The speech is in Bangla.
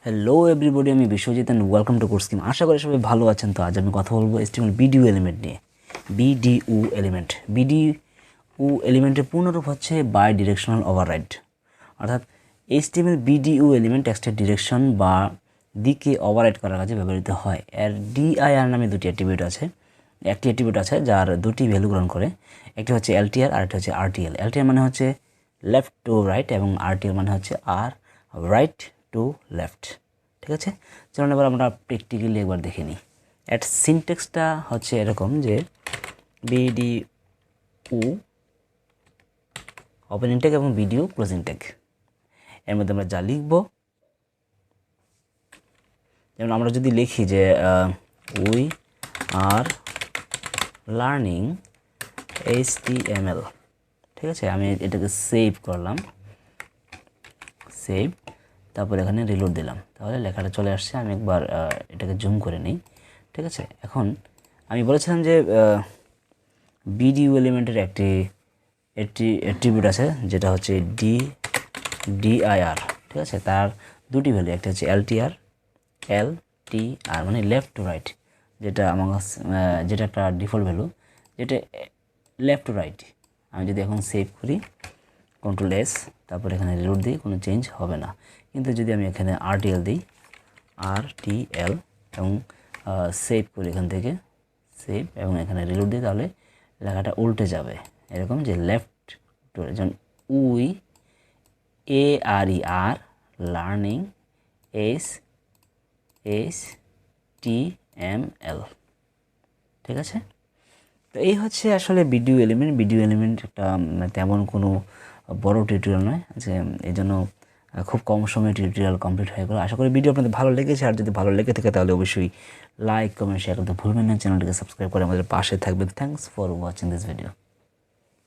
হ্যালো এভরিবডি, আমি Biswajit and welcome to CodeScheme। আশা করি সবাই ভালো আছেন। তো আজ আমি কথা বলবো HTML BDO এলিমেন্ট নিয়ে। BDO এলিমেন্ট, BDO এলিমেন্টের পূর্ণরূপ হচ্ছে বাই ডিরেকশনাল ওভাররাইড। অর্থাৎ HTML BDO এলিমেন্ট টেক্সটের ডিরেকশন বা দিকে ওভাররাইড করার কাজে ব্যবহৃত হয়। এর DIR নামে দুটি অ্যাট্রিবিউট আছে। একটি অ্যাট্রিবিউট আছে যার দুটি ভ্যালু গ্রহণ করে, একটি হচ্ছে LTR আর একটি হচ্ছে RTL। LTR মানে হচ্ছে লেফট টু রাইট এবং RTL মানে হচ্ছে রাইট টু লেফট। ঠিক আছে, চলুন এবার আমরা প্র্যাকটিক্যালি একবার দেখে নিই। এর সিনট্যাক্সটা হচ্ছে এরকম যে BDO ওপেন ইনটেক এবং BDO ক্লোজ ইনটেক। এর মধ্যে আমরা যা লিখব, যেমন আমরা যদি লিখি যে উই আর লার্নিং HTML, ঠিক আছে, আমি এটাকে সেভ করলাম, সেভ, তারপর এখানে রিলোড দিলাম, তাহলে লেখাটা চলে আসছে। আমি একবার এটাকে জুম করে নিই। ঠিক আছে, এখন আমি বলেছিলাম যে BDO এলিমেন্টের একটি অ্যাট্রিবিউট আছে যেটা হচ্ছে DIR। ঠিক আছে, তার দুটি ভ্যালু, একটা হচ্ছে LTR মানে লেফট টু রাইট, যেটা আমার যেটা একটা ডিফল্ট ভ্যালু, যেটা লেফট টু রাইট। আমি যদি এখন সেভ করি Ctrl+S, তারপর এখানে রিলোড দিই, কোনো চেঞ্জ হবে না। কিন্তু যদি আমি এখানে RTL দিই, RTL, এবং সেভ করি এখান থেকে, সেভ, এবং এখানে রিলোড দিই, তাহলে লেখাটা উল্টে যাবে এরকম যে লেফট টু, যেমন উই ARER লার্নিং HTML। ঠিক আছে, তো এই হচ্ছে আসলে BDO এলিমেন্ট। BDO এলিমেন্ট একটা তেমন কোনো বড় টিউটোরিয়াল নয়, যে এই জন্য খুব কম সময়ে টিউটোরিয়াল কমপ্লিট হয়ে গেল। আশা করি ভিডিও আপনাদের ভালো লেগেছে, আর যদি ভালো লেগে থাকে তাহলে অবশ্যই লাইক, কমেন্ট, শেয়ার করতে ভুলবেন না। চ্যানেলটিকে সাবস্ক্রাইব করে আমাদের পাশে থাকবেন। Thanks for watching this video.